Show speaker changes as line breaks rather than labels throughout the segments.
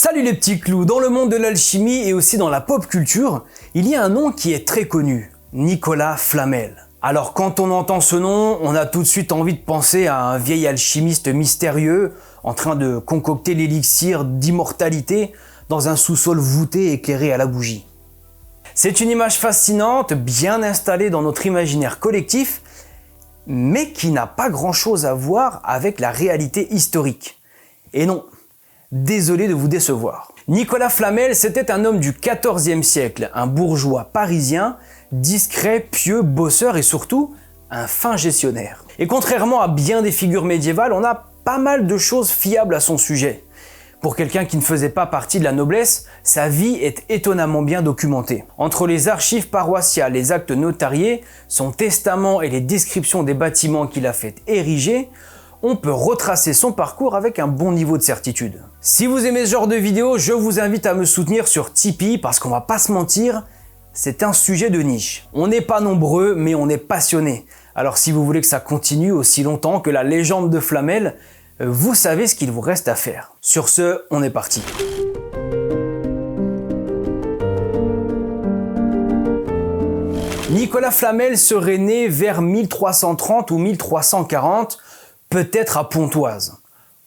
Salut les petits clous, dans le monde de l'alchimie et aussi dans la pop culture, il y a un nom qui est très connu, Nicolas Flamel. Alors quand on entend ce nom, on a tout de suite envie de penser à un vieil alchimiste mystérieux en train de concocter l'élixir d'immortalité dans un sous-sol voûté éclairé à la bougie. C'est une image fascinante, bien installée dans notre imaginaire collectif, mais qui n'a pas grand-chose à voir avec la réalité historique. Et non, désolé de vous décevoir. Nicolas Flamel, c'était un homme du XIVe siècle, un bourgeois parisien, discret, pieux, bosseur et surtout un fin gestionnaire. Et contrairement à bien des figures médiévales, on a pas mal de choses fiables à son sujet. Pour quelqu'un qui ne faisait pas partie de la noblesse, sa vie est étonnamment bien documentée. Entre les archives paroissiales, les actes notariés, son testament et les descriptions des bâtiments qu'il a fait ériger, on peut retracer son parcours avec un bon niveau de certitude. Si vous aimez ce genre de vidéo, je vous invite à me soutenir sur Tipeee parce qu'on va pas se mentir, c'est un sujet de niche. On n'est pas nombreux, mais on est passionnés. Alors si vous voulez que ça continue aussi longtemps que la légende de Flamel, vous savez ce qu'il vous reste à faire. Sur ce, on est parti. Nicolas Flamel serait né vers 1330 ou 1340, peut-être à Pontoise.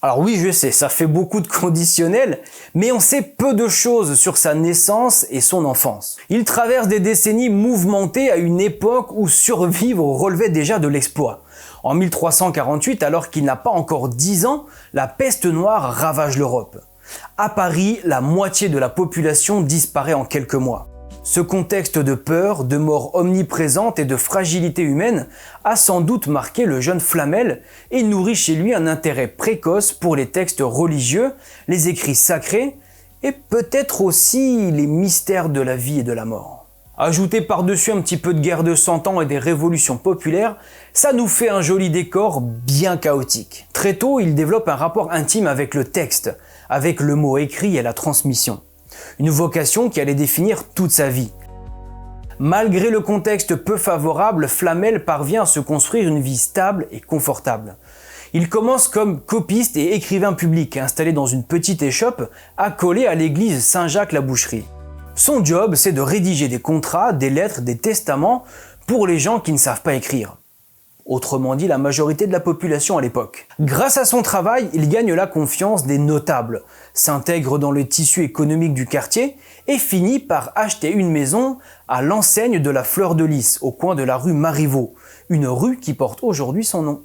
Alors oui, je sais, ça fait beaucoup de conditionnels, mais on sait peu de choses sur sa naissance et son enfance. Il traverse des décennies mouvementées à une époque où survivre relevait déjà de l'exploit. En 1348, alors qu'il n'a pas encore 10 ans, la peste noire ravage l'Europe. À Paris, la moitié de la population disparaît en quelques mois. Ce contexte de peur, de mort omniprésente et de fragilité humaine a sans doute marqué le jeune Flamel et nourrit chez lui un intérêt précoce pour les textes religieux, les écrits sacrés et peut-être aussi les mystères de la vie et de la mort. Ajouter par-dessus un petit peu de guerre de 100 ans et des révolutions populaires, ça nous fait un joli décor bien chaotique. Très tôt, il développe un rapport intime avec le texte, avec le mot écrit et la transmission. Une vocation qui allait définir toute sa vie. Malgré le contexte peu favorable, Flamel parvient à se construire une vie stable et confortable. Il commence comme copiste et écrivain public, installé dans une petite échoppe accolée à l'église Saint-Jacques-la-Boucherie. Son job, c'est de rédiger des contrats, des lettres, des testaments pour les gens qui ne savent pas écrire. Autrement dit, la majorité de la population à l'époque. Grâce à son travail, il gagne la confiance des notables, s'intègre dans le tissu économique du quartier et finit par acheter une maison à l'enseigne de la Fleur de Lys, au coin de la rue Marivaux, une rue qui porte aujourd'hui son nom.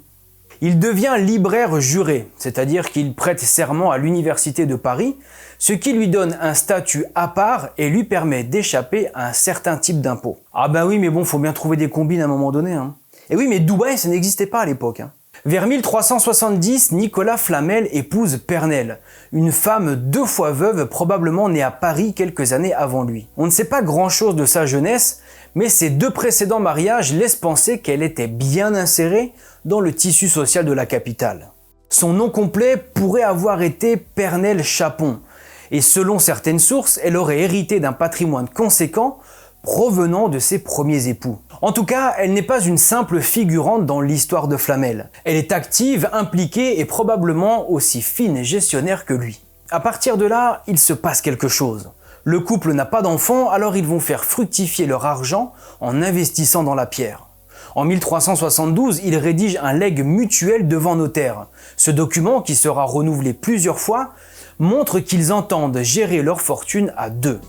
Il devient libraire juré, c'est-à-dire qu'il prête serment à l'Université de Paris, ce qui lui donne un statut à part et lui permet d'échapper à un certain type d'impôt. Ah ben oui, mais bon, faut bien trouver des combines à un moment donné, hein. Et oui, mais Dubaï, ça n'existait pas à l'époque. Vers 1370, Nicolas Flamel épouse Pernelle, une femme 2 fois veuve, probablement née à Paris quelques années avant lui. On ne sait pas grand-chose de sa jeunesse, mais ses 2 précédents mariages laissent penser qu'elle était bien insérée dans le tissu social de la capitale. Son nom complet pourrait avoir été Pernelle Chapon, et selon certaines sources, elle aurait hérité d'un patrimoine conséquent provenant de ses premiers époux. En tout cas, elle n'est pas une simple figurante dans l'histoire de Flamel. Elle est active, impliquée et probablement aussi fine et gestionnaire que lui. À partir de là, il se passe quelque chose. Le couple n'a pas d'enfants, alors ils vont faire fructifier leur argent en investissant dans la pierre. En 1372, ils rédigent un legs mutuel devant notaire. Ce document, qui sera renouvelé plusieurs fois, montre qu'ils entendent gérer leur fortune à 2.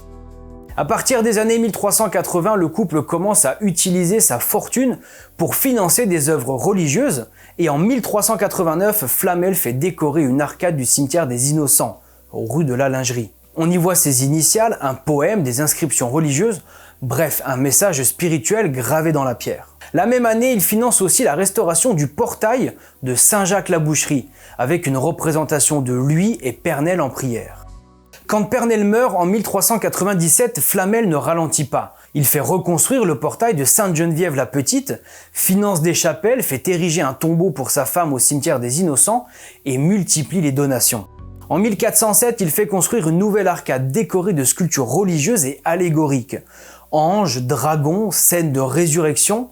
À partir des années 1380, le couple commence à utiliser sa fortune pour financer des œuvres religieuses et en 1389, Flamel fait décorer une arcade du cimetière des Innocents, rue de la Lingerie. On y voit ses initiales, un poème, des inscriptions religieuses, bref, un message spirituel gravé dans la pierre. La même année, il finance aussi la restauration du portail de Saint-Jacques-la-Boucherie, avec une représentation de lui et Pernelle en prière. Quand Pernelle meurt en 1397, Flamel ne ralentit pas. Il fait reconstruire le portail de Sainte-Geneviève-la-Petite, finance des chapelles, fait ériger un tombeau pour sa femme au cimetière des Innocents et multiplie les donations. En 1407, il fait construire une nouvelle arcade décorée de sculptures religieuses et allégoriques. Anges, dragons, scènes de résurrection,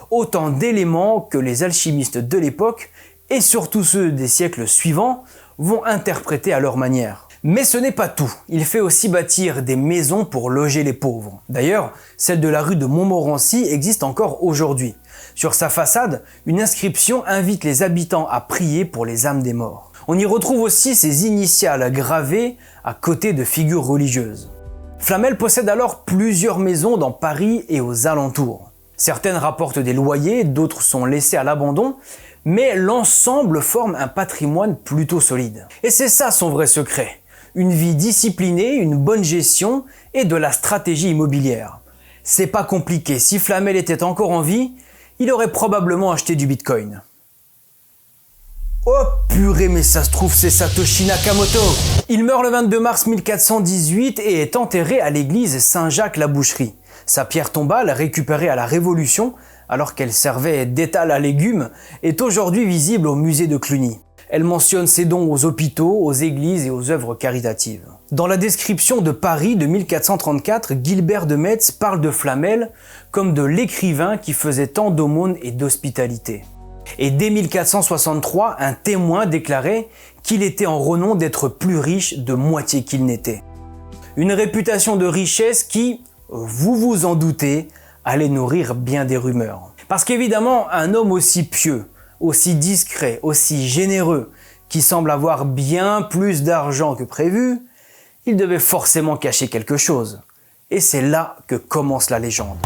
autant d'éléments que les alchimistes de l'époque, et surtout ceux des siècles suivants, vont interpréter à leur manière. Mais ce n'est pas tout, il fait aussi bâtir des maisons pour loger les pauvres. D'ailleurs, celle de la rue de Montmorency existe encore aujourd'hui. Sur sa façade, une inscription invite les habitants à prier pour les âmes des morts. On y retrouve aussi ses initiales gravées à côté de figures religieuses. Flamel possède alors plusieurs maisons dans Paris et aux alentours. Certaines rapportent des loyers, d'autres sont laissées à l'abandon, mais l'ensemble forme un patrimoine plutôt solide. Et c'est ça son vrai secret. Une vie disciplinée, une bonne gestion et de la stratégie immobilière. C'est pas compliqué, si Flamel était encore en vie, il aurait probablement acheté du Bitcoin. Oh purée, mais ça se trouve c'est Satoshi Nakamoto. Il meurt le 22 mars 1418 et est enterré à l'église Saint-Jacques-la-Boucherie. Sa pierre tombale, récupérée à la Révolution, alors qu'elle servait d'étal à légumes, est aujourd'hui visible au musée de Cluny. Elle mentionne ses dons aux hôpitaux, aux églises et aux œuvres caritatives. Dans la description de Paris de 1434, Gilbert de Metz parle de Flamel comme de l'écrivain qui faisait tant d'aumônes et d'hospitalité. Et dès 1463, un témoin déclarait qu'il était en renom d'être plus riche de moitié qu'il n'était. Une réputation de richesse qui, vous vous en doutez, allait nourrir bien des rumeurs. Parce qu'évidemment, un homme aussi pieux, aussi discret, aussi généreux, qui semble avoir bien plus d'argent que prévu, il devait forcément cacher quelque chose. Et c'est là que commence la légende.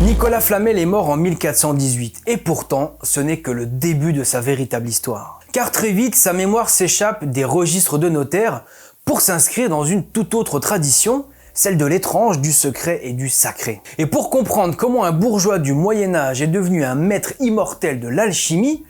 Nicolas Flamel est mort en 1418 et pourtant ce n'est que le début de sa véritable histoire. Car très vite sa mémoire s'échappe des registres de notaires pour s'inscrire dans une toute autre tradition, celle de l'étrange, du secret et du sacré. Et pour comprendre comment un bourgeois du Moyen-Âge est devenu un maître immortel de l'alchimie,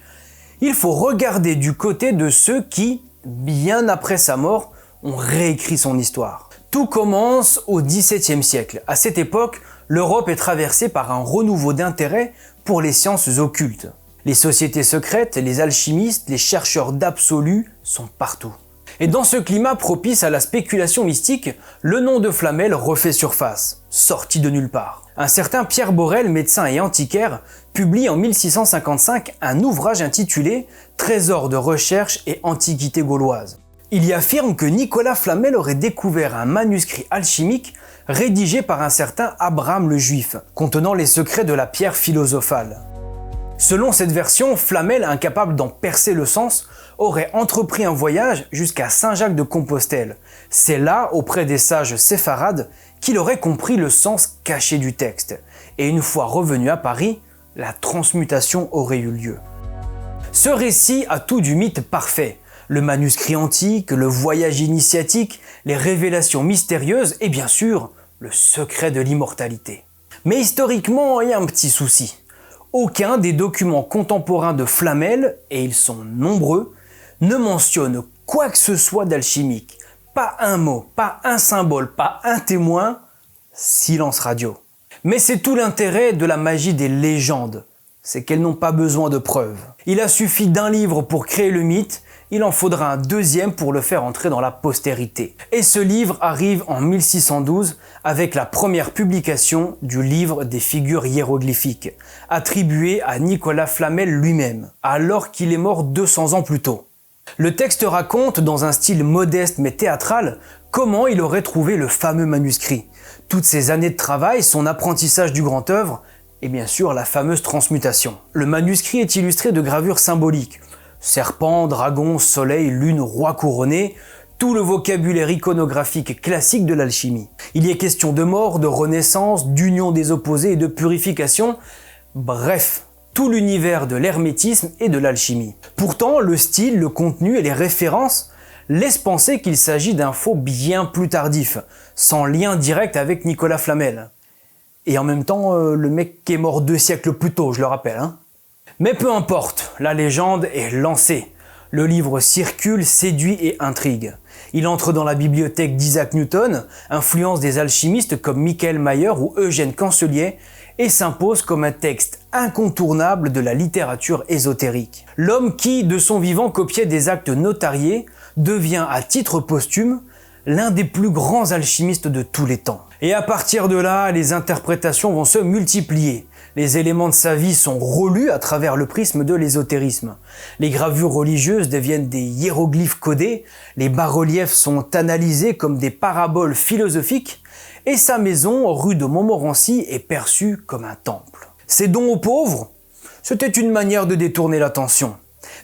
il faut regarder du côté de ceux qui, bien après sa mort, ont réécrit son histoire. Tout commence au XVIIe siècle. À cette époque, l'Europe est traversée par un renouveau d'intérêt pour les sciences occultes. Les sociétés secrètes, les alchimistes, les chercheurs d'absolu sont partout. Et dans ce climat propice à la spéculation mystique, le nom de Flamel refait surface, sorti de nulle part. Un certain Pierre Borel, médecin et antiquaire, publie en 1655 un ouvrage intitulé « Trésors de recherche et antiquités gauloises ». Il y affirme que Nicolas Flamel aurait découvert un manuscrit alchimique rédigé par un certain Abraham le Juif, contenant les secrets de la pierre philosophale. Selon cette version, Flamel, incapable d'en percer le sens, aurait entrepris un voyage jusqu'à Saint-Jacques-de-Compostelle. C'est là, auprès des sages séfarades, qu'il aurait compris le sens caché du texte. Et une fois revenu à Paris, la transmutation aurait eu lieu. Ce récit a tout du mythe parfait. Le manuscrit antique, le voyage initiatique, les révélations mystérieuses et bien sûr, le secret de l'immortalité. Mais historiquement, il y a un petit souci. Aucun des documents contemporains de Flamel, et ils sont nombreux, ne mentionne quoi que ce soit d'alchimique. Pas un mot, pas un symbole, pas un témoin, silence radio. Mais c'est tout l'intérêt de la magie des légendes, c'est qu'elles n'ont pas besoin de preuves. Il a suffi d'un livre pour créer le mythe, il en faudra un deuxième pour le faire entrer dans la postérité. Et ce livre arrive en 1612 avec la première publication du livre des figures hiéroglyphiques, attribué à Nicolas Flamel lui-même, alors qu'il est mort 200 ans plus tôt. Le texte raconte, dans un style modeste mais théâtral, comment il aurait trouvé le fameux manuscrit, toutes ses années de travail, son apprentissage du grand œuvre, et bien sûr la fameuse transmutation. Le manuscrit est illustré de gravures symboliques, serpent, dragon, soleil, lune, roi couronné, tout le vocabulaire iconographique classique de l'alchimie. Il y est question de mort, de renaissance, d'union des opposés et de purification, bref, tout l'univers de l'hermétisme et de l'alchimie. Pourtant, le style, le contenu et les références laissent penser qu'il s'agit d'un faux bien plus tardif, sans lien direct avec Nicolas Flamel. Et en même temps, le mec qui est mort 2 siècles plus tôt, je le rappelle, hein. Mais peu importe, la légende est lancée. Le livre circule, séduit et intrigue. Il entre dans la bibliothèque d'Isaac Newton, influence des alchimistes comme Michael Mayer ou Eugène Cancelier, et s'impose comme un texte incontournable de la littérature ésotérique. L'homme qui, de son vivant, copiait des actes notariés, devient à titre posthume l'un des plus grands alchimistes de tous les temps. Et à partir de là, les interprétations vont se multiplier. Les éléments de sa vie sont relus à travers le prisme de l'ésotérisme. Les gravures religieuses deviennent des hiéroglyphes codés, les bas-reliefs sont analysés comme des paraboles philosophiques, et sa maison, rue de Montmorency, est perçue comme un temple. Ses dons aux pauvres, c'était une manière de détourner l'attention.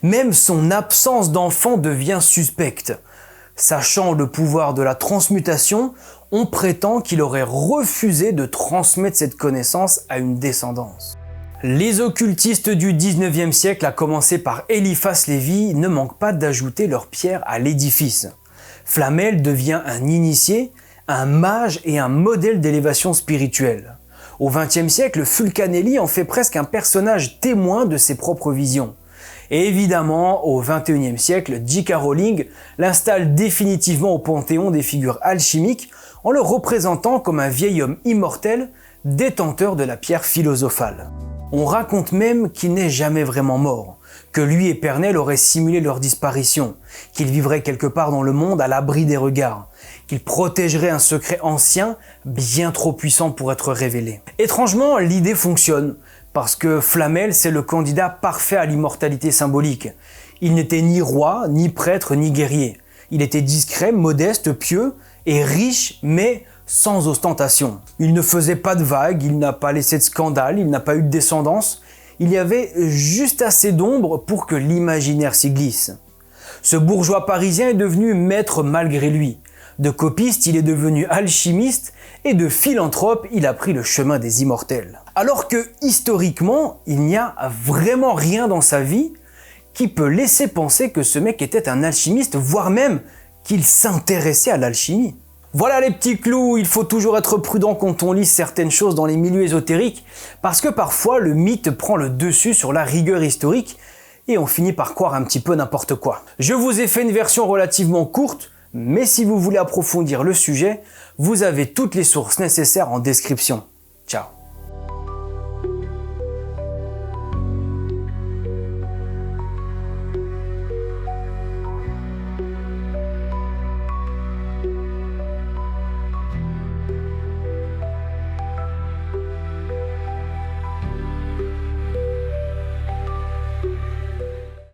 Même son absence d'enfant devient suspecte. Sachant le pouvoir de la transmutation, on prétend qu'il aurait refusé de transmettre cette connaissance à une descendance. Les occultistes du 19e siècle, à commencer par Eliphas Lévi, ne manquent pas d'ajouter leur pierre à l'édifice. Flamel devient un initié, un mage et un modèle d'élévation spirituelle. Au XXe siècle, Fulcanelli en fait presque un personnage témoin de ses propres visions. Et évidemment, au XXIe siècle, J.K. Rowling l'installe définitivement au panthéon des figures alchimiques en le représentant comme un vieil homme immortel, détenteur de la pierre philosophale. On raconte même qu'il n'est jamais vraiment mort, que lui et Pernelle auraient simulé leur disparition, qu'il vivrait quelque part dans le monde à l'abri des regards, qu'il protégerait un secret ancien bien trop puissant pour être révélé. Étrangement, l'idée fonctionne, parce que Flamel, c'est le candidat parfait à l'immortalité symbolique. Il n'était ni roi, ni prêtre, ni guerrier. Il était discret, modeste, pieux et riche, mais sans ostentation. Il ne faisait pas de vagues, il n'a pas laissé de scandale, il n'a pas eu de descendance. Il y avait juste assez d'ombre pour que l'imaginaire s'y glisse. Ce bourgeois parisien est devenu maître malgré lui. De copiste, il est devenu alchimiste et de philanthrope, il a pris le chemin des immortels. Alors que, historiquement, il n'y a vraiment rien dans sa vie qui peut laisser penser que ce mec était un alchimiste, voire même qu'il s'intéressait à l'alchimie. Voilà les petits clous, il faut toujours être prudent quand on lit certaines choses dans les milieux ésotériques, parce que parfois le mythe prend le dessus sur la rigueur historique et on finit par croire un petit peu n'importe quoi. Je vous ai fait une version relativement courte, mais si vous voulez approfondir le sujet, vous avez toutes les sources nécessaires en description. Ciao.